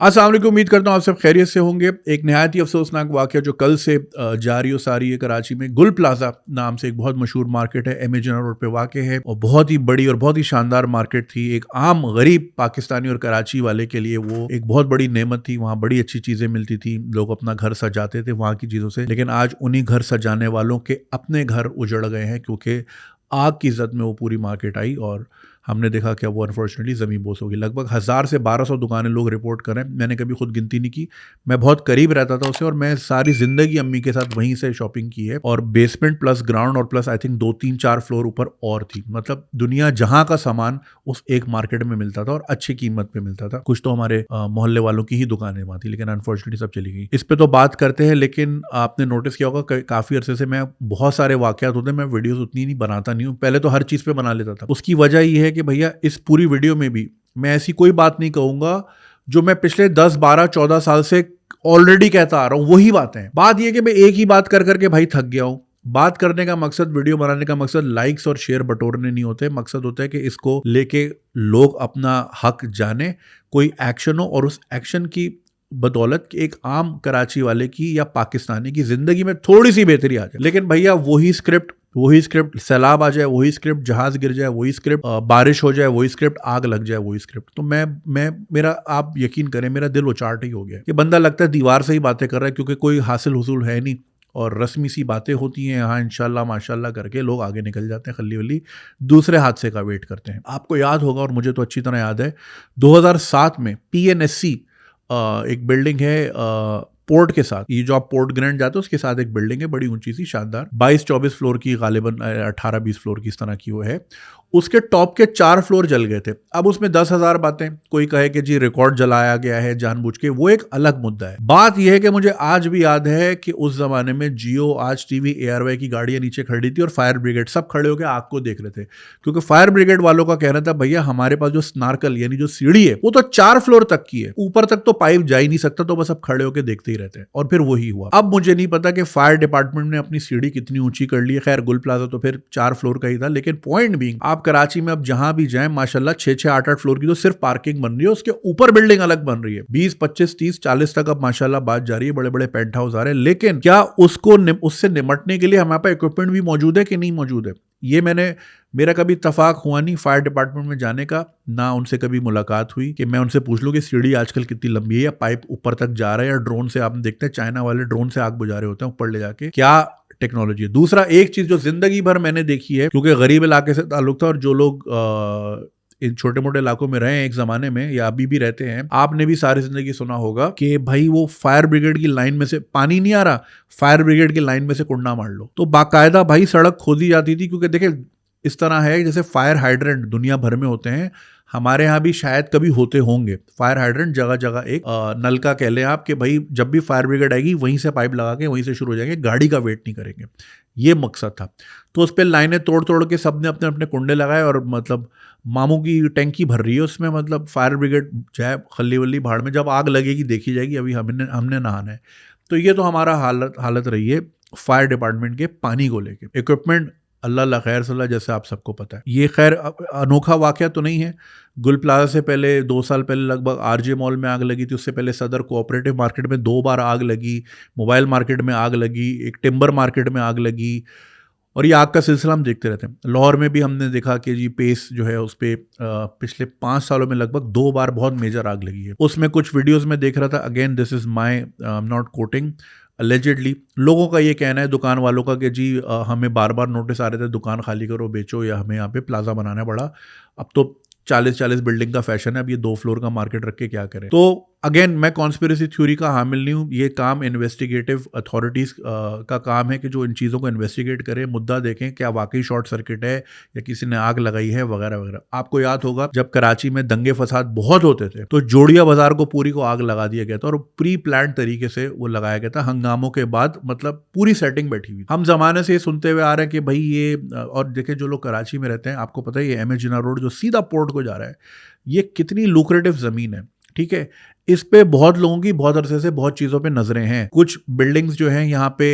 अस्सलाम वालेकुम। उम्मीद करता हूँ आप सब खैरियत से होंगे। एक नहायत ही अफसोसनाक वाक़या जो कल से जारी व सारी है कराची में। गुल प्लाज़ा नाम से एक बहुत मशहूर मार्केट है, एम ए जिन्ना रोड पे वाक़ है और बहुत ही बड़ी और बहुत ही शानदार मार्केट थी। एक आम गरीब पाकिस्तानी और कराची वाले के लिए वो एक बहुत बड़ी नेमत थी। वहाँ बड़ी अच्छी चीज़ें मिलती थी, लोग अपना घर सजाते थे वहाँ की चीज़ों से। लेकिन आज उन्हीं घर सजाने वालों के अपने घर उजड़ गए हैं, क्योंकि आग की ज़द में वो पूरी मार्केट आई और हमने देखा कि वो अनफॉर्चुनेटली ज़मीन बोस हो गई। लगभग 1000 से 1200 दुकानें लोग रिपोर्ट कर रहे हैं। मैंने कभी खुद गिनती नहीं की, मैं बहुत करीब रहता था उसे और मैं सारी ज़िंदगी अम्मी के साथ वहीं से शॉपिंग की है। और बेसमेंट प्लस ग्राउंड और प्लस आई थिंक 2-3-4 फ्लोर ऊपर और थी। मतलब दुनिया जहाँ का सामान उस एक मार्केट में मिलता था और अच्छी कीमत पे मिलता था। कुछ तो हमारे मोहल्ले वालों की ही दुकानें वहाँ थी, लेकिन अनफॉर्चुनेटली सब चली गई। इस पे तो बात करते हैं, लेकिन आपने नोटिस किया होगा काफ़ी अरसे से मैं बहुत सारे वाक़यात होते हैं, मैं वीडियोज़ उतनी नहीं बनाता नहीं हूँ। पहले तो हर चीज़ पे बना लेता था। उसकी वजह ये है कि भैया इस पूरी वीडियो में भी मैं ऐसी कोई बात नहीं कहूँगा जो मैं पिछले 10, 12, 14 साल से ऑलरेडी कहता आ रहा हूँ। वही बातें हैं। बात यह कि मैं एक ही बात कर करके भाई थक गया हूँ। बात करने का मकसद, वीडियो बनाने का मकसद लाइक्स और शेयर बटोरने नहीं होते। मकसद होता है कि इसको लेके लोग अपना हक जाने, कोई एक्शन हो और उस एक्शन की बदौलत कि एक आम कराची वाले की या पाकिस्तानी की जिंदगी में थोड़ी सी बेहतरी आ जाए। लेकिन भैया वही स्क्रिप्ट, सैलाब आ जाए वही स्क्रिप्ट, जहाज गिर जाए वही स्क्रिप्ट, बारिश हो जाए वही स्क्रिप्ट, आग लग जाए वही स्क्रिप्ट। तो मैं मेरा आप यकीन करें, मेरा दिल उचाट ही हो गया कि बंदा लगता है दीवार से ही बातें कर रहा है, क्योंकि कोई हासिल हुसूल है नहीं और रस्मी सी बातें होती हैं। यहाँ इंशाल्लाह माशाल्लाह करके लोग आगे निकल जाते हैं, खल्ली वल्ली दूसरे हादसे का वेट करते हैं। आपको याद होगा और मुझे तो अच्छी तरह याद है, 2007 में PNSC एक बिल्डिंग है पोर्ट के साथ, ये जो आप पोर्ट ग्रैंड जाते हो उसके साथ एक बिल्डिंग है, बड़ी ऊंची सी शानदार, 22-24 फ्लोर की, गालिबन 18-20 फ्लोर की, इस तरह की वो है। उसके टॉप के 4 फ्लोर जल गए थे। अब उसमें 10,000 बातें, कोई कहे कि जी रिकॉर्ड जलाया गया है जानबूझ के, वो एक अलग मुद्दा है। बात यह है कि मुझे आज भी याद है कि उस जमाने में जियो, आज टीवी, ARY की गाड़ियां नीचे खड़ी थी और फायर ब्रिगेड सब खड़े होकर आग को देख रहे थे, क्योंकि फायर ब्रिगेड वालों का कहना था भैया हमारे पास जो स्नार्कल यानी जो सीढ़ी है वो तो 4 फ्लोर तक की है, ऊपर तक तो पाइप जा ही नहीं सकता, तो बस अब खड़े होकर देखते ही रहते हैं। और फिर वही हुआ। अब मुझे नहीं पता कि फायर डिपार्टमेंट ने अपनी सीढ़ी कितनी ऊंची कर ली है। खैर गुल प्लाजा तो फिर 4 फ्लोर का ही था, लेकिन पॉइंट बीइंग, आप कराची में अब जहां भी जाएं माशाल्लाह 6-6, 8-8 फ्लोर की तो सिर्फ पार्किंग बन रही है, उसके ऊपर बिल्डिंग अलग बन रही है। 20, 25, 30, 40 तक अब माशाल्लाह बात जा रही है, बड़े बड़े पेंट हाउस आ रहे हैं। लेकिन क्या उससे निपटने के लिए हमारे पास इक्विपमेंट भी मौजूद है कि नहीं मौजूद है? ये मेरा कभी इत्तेफाक हुआ नहीं फायर डिपार्टमेंट में जाने का, ना उनसे कभी मुलाकात हुई कि मैं उनसे पूछ लूं कि सीढ़ी आजकल कितनी लंबी है, या पाइप ऊपर तक जा रहा है, या ड्रोन से, आप देखते हैं चाइना वाले ड्रोन से आग बुझा रहे होते हैं ऊपर ले जाके, क्या टेक्नोलॉजी है। दूसरा, एक चीज जो जिंदगी भर मैंने देखी है, क्योंकि गरीब इलाके से ताल्लुक था और जो लोग इन छोटे मोटे इलाकों में रहे हैं एक जमाने में या अभी भी रहते हैं, आपने भी सारी जिंदगी सुना होगा कि भाई वो फायर ब्रिगेड की लाइन में से पानी नहीं आ रहा, फायर ब्रिगेड की लाइन में से कुंडा मार लो। तो बाकायदा भाई सड़क खोदी जाती थी, क्योंकि देखिए इस तरह है जैसे फायर हाइड्रेंट दुनिया भर में होते हैं, हमारे यहाँ भी शायद कभी होते होंगे फायर हाइड्रेंट, जगह जगह एक नलका कह लें आप, कि भाई जब भी फायर ब्रिगेड आएगी वहीं से पाइप लगा के वहीं से शुरू हो जाएंगे, गाड़ी का वेट नहीं करेंगे। ये मकसद था। तो उस पर लाइनें तोड़ तोड़ के सबने अपने अपने कुंडे लगाए और मतलब मामू की टैंकी भर रही है उसमें, मतलब फायर ब्रिगेड जाए खल्ली वल्ली भाड़ में, जब आग लगेगी देखी जाएगी, अभी हमने नहाना है। तो ये तो हमारा हालत रही है फायर डिपार्टमेंट के पानी को लेके। इक्विपमेंट अल्लाह खैर सल्ला, जैसे आप सबको पता है। ये खैर अनोखा वाकया तो नहीं है। गुल प्लाजा से पहले 2 साल पहले लगभग RJ मॉल में आग लगी थी, उससे पहले सदर कोऑपरेटिव मार्केट में 2 बार आग लगी, मोबाइल मार्केट में आग लगी, एक टिम्बर मार्केट में आग लगी, और ये आग का सिलसिला हम देखते रहते हैं। लाहौर में भी हमने देखा कि जी पेस जो है उस पर पिछले 5 सालों में लगभग 2 बार बहुत मेजर आग लगी है। उसमें कुछ वीडियोस में देख रहा था, again this is my not coating, allegedly लोगों का ये कहना है, दुकान वालों का, कि जी हमें बार बार नोटिस आ रहे थे दुकान खाली करो बेचो, या हमें यहाँ पे प्लाजा बनाना पड़ा। अब तो 40-40 बिल्डिंग का फैशन है, अब ये 2 फ्लोर का मार्केट रख के क्या करें। तो अगेन मैं कॉन्स्पिरेसी थ्योरी का हामिल नहीं हूँ। ये काम इन्वेस्टिगेटिव अथॉरिटीज़ का काम है कि जो इन चीज़ों को इन्वेस्टिगेट करें, मुद्दा देखें क्या वाकई शॉर्ट सर्किट है या किसी ने आग लगाई है वगैरह वगैरह। आपको याद होगा जब कराची में दंगे फसाद बहुत होते थे तो जोड़िया बाजार को पूरी को आग लगा दिया गया था, और प्री प्लान तरीके से वो लगाया गया था, हंगामों के बाद, मतलब पूरी सेटिंग बैठी हुई। हम जमाने से ये सुनते हुए आ रहे हैं कि भाई ये, और देखें जो लोग कराची में रहते हैं आपको पता है ये एम ए जिन्ना रोड जो सीधा पोर्ट को जा रहा है, ये कितनी लुक्रेटिव ज़मीन है। ठीक है। इस पे बहुत लोगों की बहुत अरसे से बहुत चीज़ों पे नज़रें हैं। कुछ बिल्डिंग्स जो हैं यहाँ पे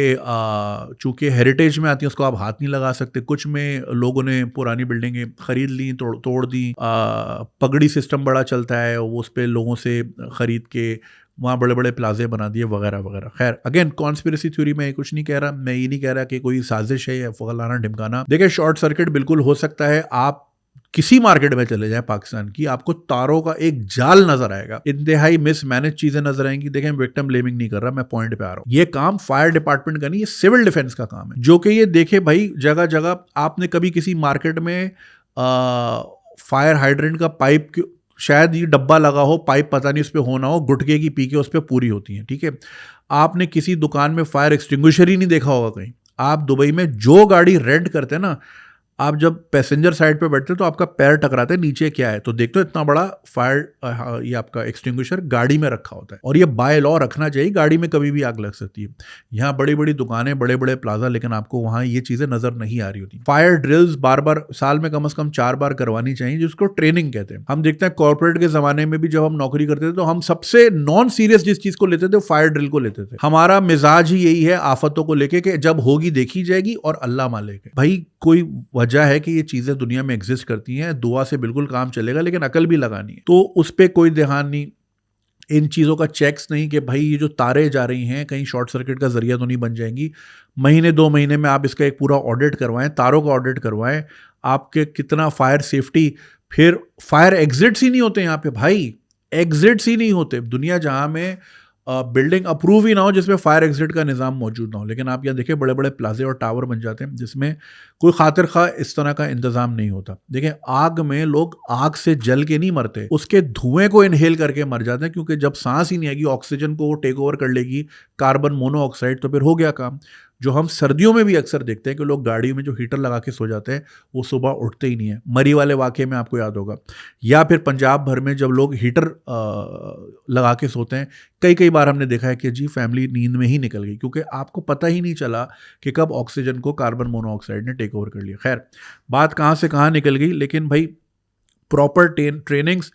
चूँकि हेरिटेज में आती हैं उसको आप हाथ नहीं लगा सकते। कुछ में लोगों ने पुरानी बिल्डिंगें खरीद ली, तोड़ दी। पगड़ी सिस्टम बड़ा चलता है, वो उस पे लोगों से खरीद के वहाँ बड़े-बड़े प्लाज़े बना दिए वगैरह-वगैरह। ख़ैर अगेन कॉन्स्पिरेसी थ्योरी में कुछ नहीं कह रहा, मैं ये नहीं कह रहा कि कोई साज़िश है या फलाना-ढिमकाना। देखिए शॉर्ट सर्किट बिल्कुल हो सकता है। आप किसी मार्केट में चले जाएं पाकिस्तान की, आपको तारों का एक जाल नजर आएगा, इंतहाई मिसमैनेज चीजें नजर आएंगी। देखें विक्टिम ब्लेमिंग नहीं कर रहा, मैं पॉइंट पे आ रहा हूं। ये काम फायर डिपार्टमेंट का नहीं, ये सिविल डिफेंस का काम है, जो कि ये देखे भाई जगह जगह। आपने कभी किसी मार्केट में फायर हाइड्रेंट का पाइप, शायद ये डब्बा लगा हो, पाइप पता नहीं उस पर होना हो, गुटके की पी के उस पर पूरी होती है, ठीक है। आपने किसी दुकान में फायर एक्सटिंग्विशर ही नहीं देखा होगा कहीं। आप दुबई में जो गाड़ी रेंट करते हैं ना, आप जब पैसेंजर साइड पे बैठते हो तो आपका पैर टकराता है, नीचे क्या है तो देखते हो इतना बड़ा फायर ये आपका एक्सटिंग्विशर गाड़ी में रखा होता है। और ये बाय लॉ रखना चाहिए, गाड़ी में कभी भी आग लग सकती है। यहाँ बड़ी बड़ी दुकानें, बड़े बड़े प्लाजा, लेकिन आपको वहाँ ये चीज़ें नजर नहीं आ रही होती। फायर ड्रिल्स बार बार साल में कम से कम 4 बार करवानी चाहिए, जिसको ट्रेनिंग कहते हैं। हम देखते हैं कॉर्पोरेट के ज़माने में भी जब हम नौकरी करते थे तो हम सबसे नॉन सीरियस जिस चीज़ को लेते थे फायर ड्रिल को लेते थे। हमारा मिजाज ही यही है आफतों को लेके कि जब होगी देखी जाएगी और अल्लाह मालिक है। भाई कोई वजह है कि ये चीज़ें दुनिया में एग्जिस्ट करती हैं, दुआ से बिल्कुल काम चलेगा, लेकिन अकल भी लगानी है। तो उस पर कोई ध्यान नहीं, इन चीज़ों का चेक्स नहीं कि भाई ये जो तारें जा रही हैं कहीं शॉर्ट सर्किट का जरिया तो नहीं बन जाएंगी। महीने 2 महीने में आप इसका एक पूरा ऑडिट करवाएं, तारों का ऑडिट करवाएं, आपके कितना फायर सेफ्टी। फिर फायर एग्जिट्स ही नहीं होते यहाँ पे भाई, एग्जिट्स ही नहीं होते। दुनिया जहाँ में बिल्डिंग अप्रूव ही ना हो जिसमें फायर एग्जिट का निज़ाम मौजूद ना हो, लेकिन आप यहाँ देखिए बड़े बड़े प्लाजे और टावर बन जाते हैं जिसमें कोई खातिर खा इस तरह का इंतजाम नहीं होता। देखिए आग में लोग आग से जल के नहीं मरते, उसके धुएं को इनहेल करके मर जाते हैं, क्योंकि जब सांस ही नहीं आएगी, ऑक्सीजन को वो टेक ओवर कर लेगी कार्बन मोनोऑक्साइड, तो फिर हो गया काम। जो हम सर्दियों में भी अक्सर देखते हैं कि लोग गाड़ी में जो हीटर लगा के सो जाते हैं वो सुबह उठते ही नहीं है। मरी वाले वाक़े में आपको याद होगा, या फिर पंजाब भर में जब लोग हीटर लगा के सोते हैं, कई कई बार हमने देखा है कि जी फैमिली नींद में ही निकल गई, क्योंकि आपको पता ही नहीं चला कि कब ऑक्सीजन को कार्बन मोनोऑक्साइड ने टेक ओवर कर लिया। खैर बात कहाँ से कहाँ निकल गई, लेकिन भाई प्रॉपर ट्रेनिंग्स,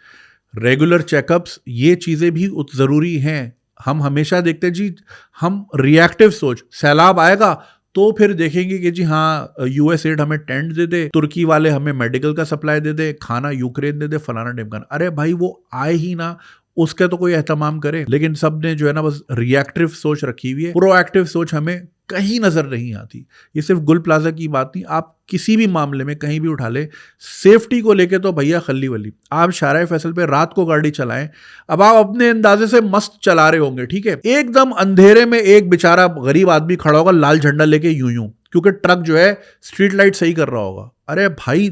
रेगुलर चेकअप्स, ये चीज़ें भी ज़रूरी हैं। हम हमेशा देखते हैं जी, हम रिएक्टिव सोच, सैलाब आएगा तो फिर देखेंगे कि जी हाँ यूएसएड हमें टेंट दे दे, तुर्की वाले हमें मेडिकल का सप्लाई दे दे, खाना यूक्रेन दे दे, फलाना ढिमकाना। अरे भाई वो आए ही ना, उसका तो कोई एहतमाम करे। लेकिन सब ने जो है ना बस रिएक्टिव सोच रखी हुई है, प्रोएक्टिव सोच हमें कहीं नजर नहीं आती। ये सिर्फ गुल प्लाजा की बात नहीं, आप किसी भी मामले में कहीं भी उठा ले, सेफ्टी को लेके तो भैया खल्ली वली। आप शाहराह फैसल पे रात को गाड़ी चलाएं, अब आप अपने अंदाजे से मस्त चला रहे होंगे, ठीक है, एकदम अंधेरे में एक बेचारा गरीब आदमी खड़ा होगा लाल झंडा लेके यूं, क्योंकि ट्रक जो है स्ट्रीट लाइट सही कर रहा होगा। अरे भाई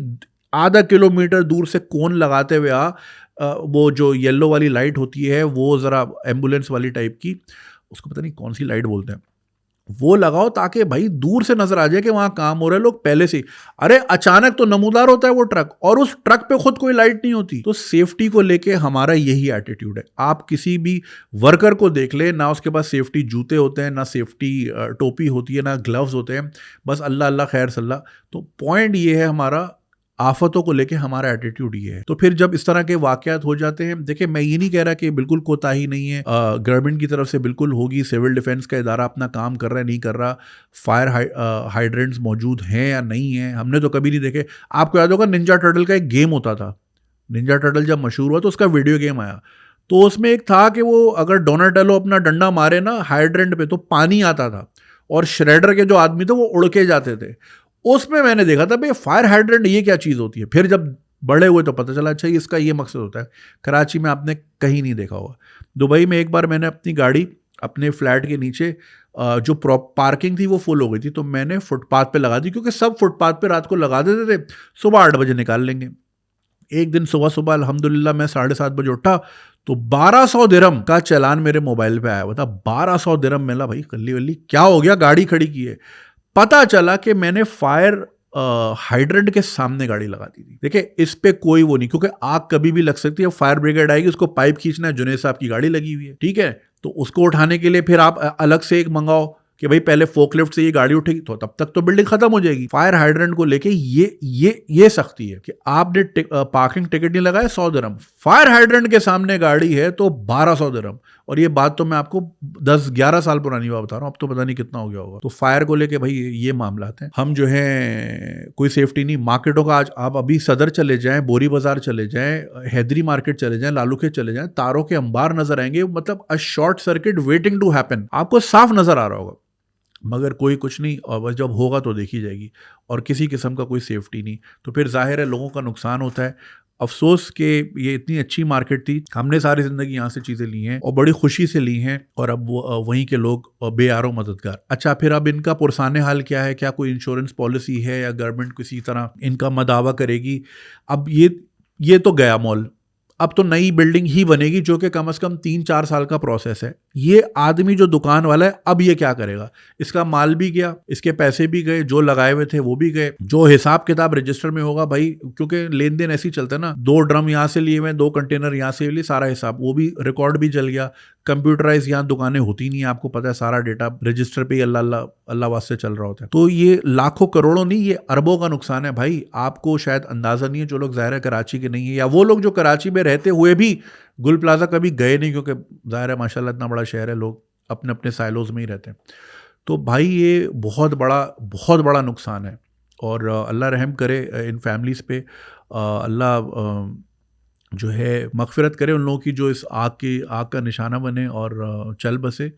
आधा किलोमीटर दूर से कोन लगाते हुए वो जो येलो वाली लाइट होती है, वो जरा एम्बुलेंस वाली टाइप की, उसको पता नहीं कौन सी लाइट बोलते हैं, वो लगाओ ताकि भाई दूर से नजर आ जाए कि वहां काम हो रहा है। लोग पहले से, अरे अचानक तो नमूदार होता है वो ट्रक, और उस ट्रक पे खुद कोई लाइट नहीं होती। तो सेफ्टी को लेके हमारा यही एटीट्यूड है। आप किसी भी वर्कर को देख ले, ना उसके पास सेफ्टी जूते होते हैं, ना सेफ्टी टोपी होती है, ना ग्लव्स होते हैं, बस अल्लाह अल्लाह खैर सल्ला। तो पॉइंट ये है हमारा, आफतों को लेके हमारा एटीट्यूड ये है। तो फिर जब इस तरह के वाकयात हो जाते हैं, देखिए मैं ये नहीं कह रहा कि बिल्कुल कोताही नहीं है, गवर्नमेंट की तरफ से बिल्कुल होगी, सिविल डिफेंस का इदारा अपना काम कर रहा है नहीं कर रहा, फायर हाइड्रेंट्स मौजूद हैं या नहीं है, हमने तो कभी नहीं देखे। आपको याद होगा निंजा टर्टल का एक गेम होता था, निंजा टर्टल जब मशहूर हुआ तो उसका वीडियो गेम आया, तो उसमें एक था कि वो अगर डोनाटेलो अपना डंडा मारे ना हाइड्रेंट पे तो पानी आता था, और श्रेडर के जो आदमी थे वो उड़ के जाते थे। उसमें मैंने देखा था भाई फायर हाइड्रेंट ये क्या चीज़ होती है। फिर जब बड़े हुए तो पता चला अच्छा इसका ये मकसद होता है। कराची में आपने कहीं नहीं देखा होगा। दुबई में एक बार मैंने अपनी गाड़ी अपने फ्लैट के नीचे जो पार्किंग थी वो फुल हो गई थी, तो मैंने फुटपाथ पे लगा दी, क्योंकि सब फुटपाथ पे रात को लगा देते थे, सुबह 8 बजे निकाल लेंगे। एक दिन सुबह सुबह अल्हम्दुलिल्लाह मैं 7:30 बजे उठा तो 1200 दिरहम का चालान मेरे मोबाइल पे आया हुआ था। 1200 दिरहम मिला भाई, कल्ली वल्ली क्या हो गया, गाड़ी खड़ी की है। पता चला कि मैंने फायर हाइड्रेंट के सामने गाड़ी लगा दी थी। देखिए इस पे कोई वो नहीं, क्योंकि आग कभी भी लग सकती है, फायर ब्रिगेड आएगी, उसको पाइप खींचना है, जुनेद साहब की गाड़ी लगी हुई है, ठीक है, तो उसको उठाने के लिए फिर आप अलग से एक मंगाओ, कि भाई पहले फोकलिफ्ट से ये गाड़ी उठेगी तो तब तक तो बिल्डिंग खत्म हो जाएगी। फायर हाइड्रेंट को लेके ये सख्ती है कि आपने पार्किंग टिकट नहीं लगाया 100 दिरहम, फायर हाइड्रेंट के सामने गाड़ी है तो 1200 दिरहम। और ये बात तो मैं आपको 10-11 साल पुरानी बात बता रहा हूँ, अब तो पता नहीं कितना हो गया होगा। तो फायर को लेके भाई ये मामला है। हम जो है कोई सेफ्टी नहीं, मार्केटों का आज आप अभी सदर चले जाएं, बोरी बाजार चले जाएं, हैदरी मार्केट चले जाएं, लालूखे चले जाएं, तारों के अंबार नजर आएंगे, मतलब a short circuit waiting to happen, आपको साफ नजर आ रहा होगा। मगर कोई कुछ नहीं, और बस जब होगा तो देखी जाएगी, और किसी किस्म का कोई सेफ्टी नहीं, तो फिर जाहिर है लोगों का नुकसान होता है। अफसोस कि ये इतनी अच्छी मार्केट थी, हमने सारी ज़िंदगी यहाँ से चीज़ें ली हैं और बड़ी खुशी से ली हैं, और अब वहीं के लोग बेयारो मददगार। अच्छा, फिर अब इनका पुरसाने हाल क्या है? क्या कोई इंश्योरेंस पॉलिसी है या गवर्नमेंट किसी तरह इनका मदावा करेगी? अब ये तो गया मॉल, अब तो नई बिल्डिंग ही बनेगी, जो कि कम से कम 3-4 साल का प्रोसेस है। ये आदमी जो दुकान वाला है, अब ये क्या करेगा? इसका माल भी गया, इसके पैसे भी गए, जो लगाए हुए थे वो भी गए, जो हिसाब किताब रजिस्टर में होगा भाई, क्योंकि लेन देन ऐसे ही चलता है ना, 2 ड्रम यहाँ से लिए हुए, 2 कंटेनर यहाँ से लिए, सारा हिसाब वो भी रिकॉर्ड भी जल गया। कंप्यूटराइज यहाँ दुकानें होती नहीं है, आपको पता है, सारा डेटा रजिस्टर पे ही अल्लाह वास्ते चल रहा होता है। तो ये लाखों करोड़ों नहीं, ये अरबों का नुकसान है भाई। आपको शायद अंदाजा नहीं है, जो लोग ज़ाहिर है कराची के नहीं है, या वो लोग जो कराची में रहते हुए भी गुल प्लाजा कभी गए नहीं, क्योंकि ज़ाहिर है माशाल्लाह इतना बड़ा शहर है, लोग अपने अपने साइलोज में ही रहते हैं। तो भाई ये बहुत बड़ा नुकसान है, और अल्लाह रहम करे इन फैमिलीज़ पे, अल्लाह जो है मग़फ़िरत करे उन लोगों की जो इस आग का निशाना बने और चल बसे।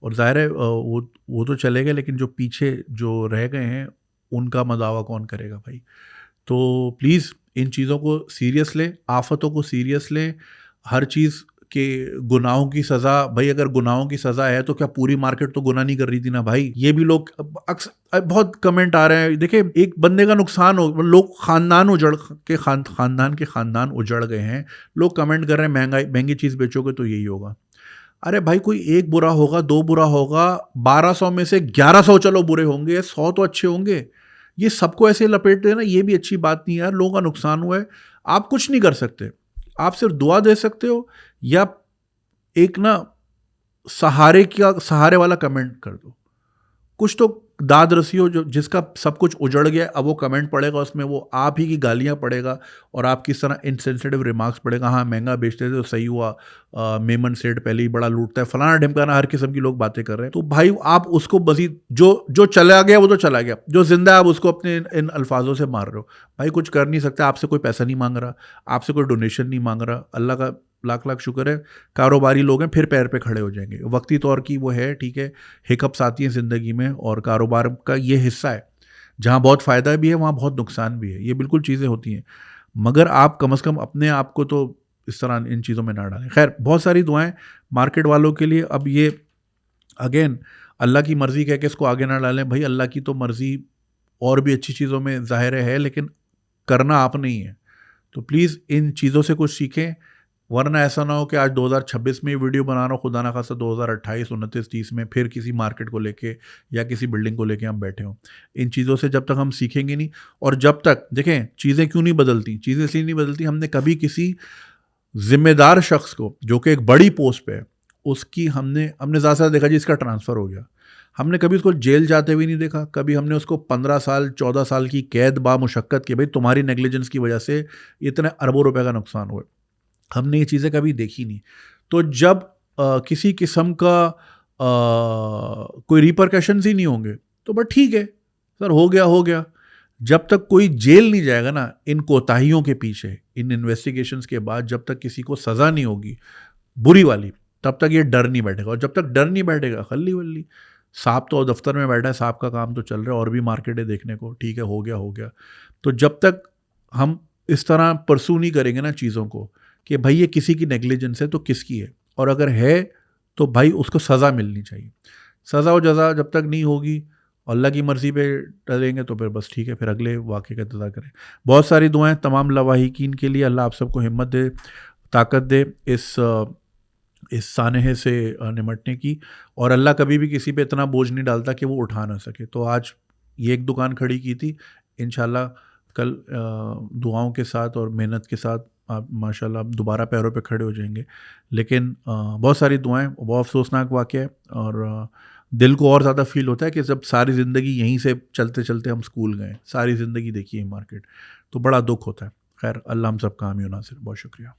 और ज़ाहिर है वो तो चले गए, लेकिन जो पीछे जो रह गए हैं उनका मदावा कौन करेगा भाई? तो प्लीज़ इन चीज़ों को सीरियस लें, आफ़तों को सीरियस लें। हर चीज़ के गुनाहों की सज़ा, भाई अगर गुनाहों की सज़ा है तो क्या पूरी मार्केट तो गुनाह नहीं कर रही थी ना भाई? ये भी लोग बहुत कमेंट आ रहे हैं। देखिए, एक बंदे का नुकसान हो, लोग खानदान के खानदान उजड़ गए हैं, लोग कमेंट कर रहे हैं महंगी चीज़ बेचोगे तो यही होगा। अरे भाई, कोई एक बुरा होगा, 2 बुरा होगा, 1200 में से 1100 चलो बुरे होंगे, 100 तो अच्छे होंगे। ये सबको ऐसे लपेट देना, ये भी अच्छी बात नहीं है यार। लोगों का नुकसान हुआ है, आप कुछ नहीं कर सकते, आप सिर्फ दुआ दे सकते हो, या एक ना सहारे वाला कमेंट कर दो। कुछ तो दाद रसी हो, जो जिसका सब कुछ उजड़ गया, अब वो कमेंट पड़ेगा, उसमें वो आप ही की गालियां पड़ेगा और आप किस तरह इनसेंसिटिव रिमार्क्स पड़ेगा। हाँ, महंगा बेचते थे तो सही हुआ, मेमन सेठ पहले ही बड़ा लूटता है, फलाना ढिमकाना, हर किस्म की लोग बातें कर रहे हैं। तो भाई आप उसको बसी, जो चला गया वो तो चला गया, जो जिंदा है आप उसको अपने इन अल्फाजों से मार रहे हो। भाई कुछ कर नहीं सकते, आपसे कोई पैसा नहीं मांग रहा, आपसे कोई डोनेशन नहीं मांग रहा, अल्लाह का लाख लाख शुक्र है, कारोबारी लोग हैं, फिर पैर पे खड़े हो जाएंगे। वक्ती तौर की वो है, ठीक है, हिकअप्स आती हैं ज़िंदगी में, और कारोबार का ये हिस्सा है, जहाँ बहुत फ़ायदा भी है वहाँ बहुत नुकसान भी है, ये बिल्कुल चीज़ें होती हैं। मगर आप कम से कम अपने आप को तो इस तरह इन चीज़ों में ना डालें। खैर, बहुत सारी दुआएं मार्केट वालों के लिए। अब ये अगेन अल्लाह की मर्ज़ी कह के इसको आगे ना डालें भाई, अल्लाह की तो मर्ज़ी और भी अच्छी चीज़ों में ज़ाहिर है, लेकिन करना आपने ही है। तो प्लीज़ इन चीज़ों से कुछ सीखें, वरना ऐसा ना हो कि आज 2026 में वीडियो बना रहा हूँ, खुदा ना खास्ता 2028, 29, 30 में फिर किसी मार्केट को लेके या किसी बिल्डिंग को लेके हम बैठे हों। इन चीज़ों से जब तक हम सीखेंगे नहीं, और जब तक देखें चीज़ें क्यों नहीं बदलती, चीज़ें इसलिए नहीं बदलती, हमने कभी किसी जिम्मेदार शख्स को जो कि एक बड़ी पोस्ट पे है, उसकी हमने ज़्यादा से देखा जी इसका ट्रांसफ़र हो गया, हमने कभी उसको जेल जाते हुए नहीं देखा, कभी हमने उसको 15 साल 14 साल की कैद बामुशक्कत के, भाई तुम्हारी नेग्लिजेंस की वजह से इतने अरबों रुपए का नुकसान हुआ, हमने ये चीज़ें कभी देखी नहीं। तो जब किसी किस्म का कोई रिपरकशंस ही नहीं होंगे तो बस ठीक है सर, हो गया। जब तक कोई जेल नहीं जाएगा ना इन कोताहियों के पीछे, इन इन्वेस्टिगेशंस के बाद, जब तक किसी को सज़ा नहीं होगी बुरी वाली, तब तक ये डर नहीं बैठेगा। और जब तक डर नहीं बैठेगा, खल्ली वल्ली, सांप तो दफ्तर में बैठा है, सांप का काम तो चल रहा है, और भी मार्केटें देखने को, ठीक है, हो गया। तो जब तक हम इस तरह परसू नहीं करेंगे ना चीज़ों को कि भाई ये किसी की नेग्लिजेंस है तो किसकी है, और अगर है तो भाई उसको सज़ा मिलनी चाहिए। सज़ा और जज़ा जब तक नहीं होगी, अल्लाह की मर्ज़ी पे डरेंगे, तो फिर बस ठीक है, फिर अगले वाक़े का इंतज़ार करें। बहुत सारी दुआएं तमाम लवाहिकीन के लिए, अल्लाह आप सबको हिम्मत दे, ताकत दे इस सानहे से निमटने की, और अल्लाह कभी भी किसी पे इतना बोझ नहीं डालता कि वो उठा ना सके। तो आज ये एक दुकान खड़ी की थी, इंशाल्लाह कल दुआओं के साथ और मेहनत के साथ आप माशाल्लाह दोबारा पैरों पे खड़े हो जाएंगे। लेकिन बहुत सारी दुआएं, बहुत अफसोसनाक वाक़या है, और दिल को और ज़्यादा फील होता है कि जब सारी ज़िंदगी यहीं से चलते चलते हम स्कूल गए, सारी ज़िंदगी देखी है मार्केट, तो बड़ा दुख होता है। खैर, अल्लाह हम सब काम ही हो नासिर, बहुत शुक्रिया।